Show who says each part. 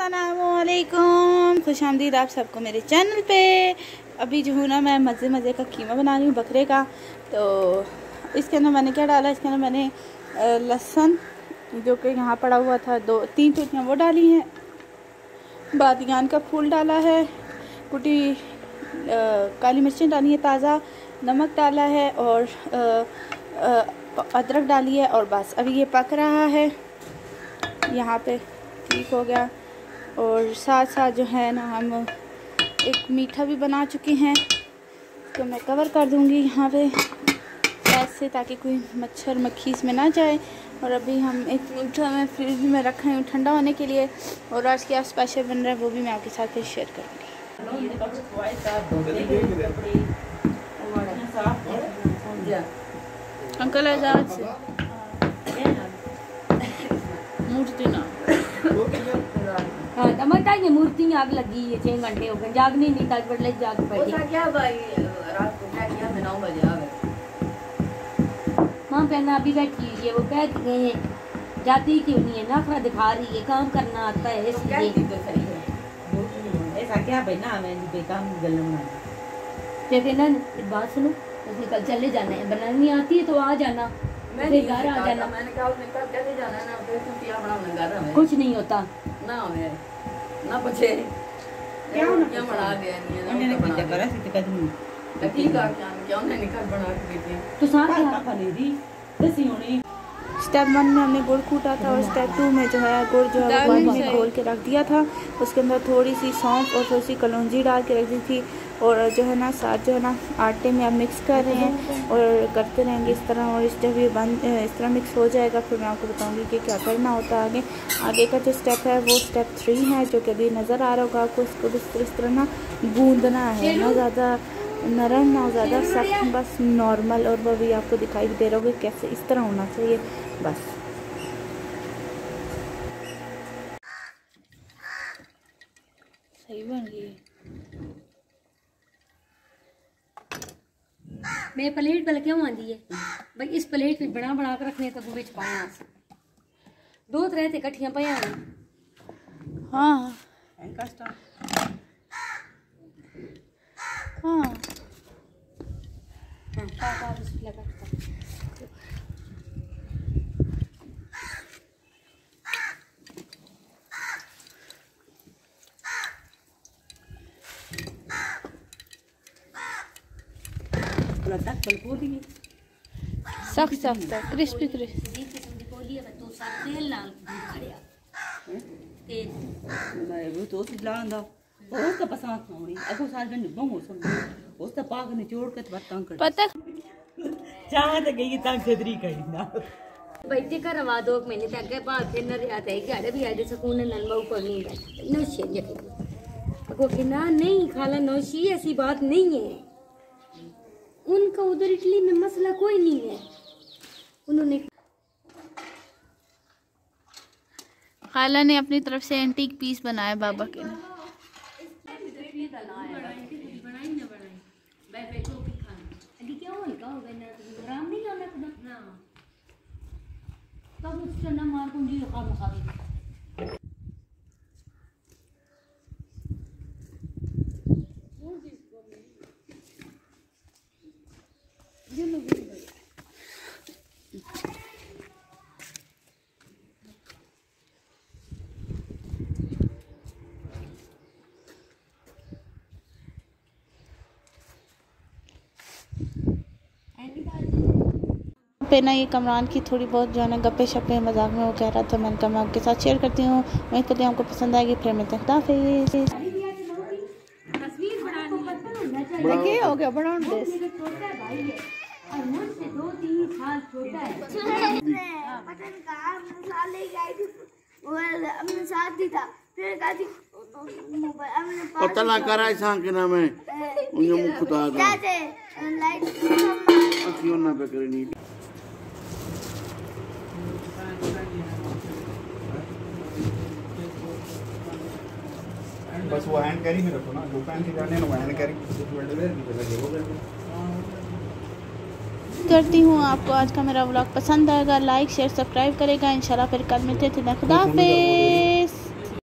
Speaker 1: अस्सलामुअलैकुम, खुशामदीद आप सबको मेरे चैनल पे। अभी जो हूँ ना मैं मज़े का कीमा बना रही हूँ बकरे का। तो इसके अंदर मैंने क्या डाला, इसके अंदर मैंने लहसुन जो कि यहाँ पड़ा हुआ था 2-3 टुकड़ियाँ वो डाली हैं, बादियान का फूल डाला है, कुटी काली मिर्चें डाली है, ताज़ा नमक डाला है और अदरक डाली है। और बस अभी ये पक रहा है, यहाँ पे ठीक हो गया। और साथ साथ जो है ना हम एक मीठा भी बना चुके हैं, तो मैं कवर कर दूँगी यहाँ पे ऐसे ताकि कोई मच्छर मक्खी इसमें ना जाए। और अभी हम एक मीठा में फ्रिज में रखे हैं ठंडा होने के लिए, और आज क्या स्पेशल बन रहा है वो भी मैं आपके साथ शेयर करूँगी। अंकल आजाद से मूर्ति ना
Speaker 2: हाँ टमाटा ये मूर्ति आग लगी है, 6 घंटे हो गए, जागने नहीं ताज बदले जाग बैठी।
Speaker 3: क्या भाई रात को क्या किया, 9 बजे आ गए।
Speaker 2: माँ पहना अभी बैठी हुई है, वो कह गए हैं जाती क्यों नहीं है, नखरा दिखा रही है, काम करना आता है इसलिए।
Speaker 3: तो सही है ऐसा क्या भाई ना, मैं बेकाम गलना
Speaker 2: कहते ना बात सुनो, उसने कल चले जाना है, बनानी आती है तो आ जाना,
Speaker 3: मैं
Speaker 2: घर आ जाना।
Speaker 3: मैंने कहा उसने कल चले जाना ना, फिर तुम क्या बनाना घर में
Speaker 2: कुछ नहीं होता
Speaker 3: ना है ना पूछे क्या बना दिया नहीं है उन्होंने बना करा सी कदम ठीक है क्या उन्होंने निकल बना के दी
Speaker 2: तो साथ
Speaker 3: बनी दी दसी होनी।
Speaker 1: स्टेप 1 में हमने गुड़ कूटा था और स्टेप 2 में जो है गुड़ जो है वो में घोल के रख दिया था। उसके अंदर थोड़ी सी सौंफ और थोड़ी सी कलौंजी डाल के रख दी थी। और जो है ना साथ जो है ना आटे में आप मिक्स कर रहे हैं और करते रहेंगे इस तरह। और जब ये इस तरह मिक्स हो जाएगा फिर मैं आपको बताऊंगी कि क्या करना होता है आगे। आगे का जो स्टेप है वो स्टेप 3 है, जो कि अभी नज़र आ रहा होगा आपको। इसको इस तरह ना गूंदना है, ना ज़्यादा नरम ना ज़्यादा सख्त, बस नॉर्मल। और वो भी आपको दिखाई दे रहा होगा कैसे इस तरह होना चाहिए बस। सही बन गई।
Speaker 2: मैं प्लेट वाला क्यों आंदी है भाई, इस प्लेट में बना कर रखने तो बिच पाया 2 तरह से इकट्ठियां पाया।
Speaker 1: हाँ हाँ सख्त क्रिस्पी पता
Speaker 2: बैठे घर आवा 2 महीने तक अगे बाहर फिर न रहता है कि भी आए सुकून नल मऊ को नहीं नौशी को ना नहीं खाला नौशी ऐसी बात नहीं है। उनका उधर इटली में मसला कोई नहीं है, उन्होंने
Speaker 1: खाला ने अपनी तरफ से एंटीक पीस बनाया बाबा के लिए। पे ना ये कमरान की थोड़ी बहुत जो है ना गप्पे शप्पे मजाक में वो कह रहा था, मैंने कहा मैं आपके साथ शेयर करती हूँ। उम्मीद करती हूँ आपको पसंद आएगी। फिर मिलते हैं, खुदाफिज़। हो गया बड़ा
Speaker 4: पता ना करा सांग के नाम है उन्हें मुख खुदा दा अखियों ना पे करनी।
Speaker 5: बस वो हैंड कैरी में रखो ना, जो पहन के जाने ना वो हैंड कैरी
Speaker 1: करती हूँ। आपको आज का मेरा व्लॉग पसंद आएगा, लाइक शेयर सब्सक्राइब करेगा इंशाल्लाह। फिर कल मिलते थे। खुदा हाफिज़।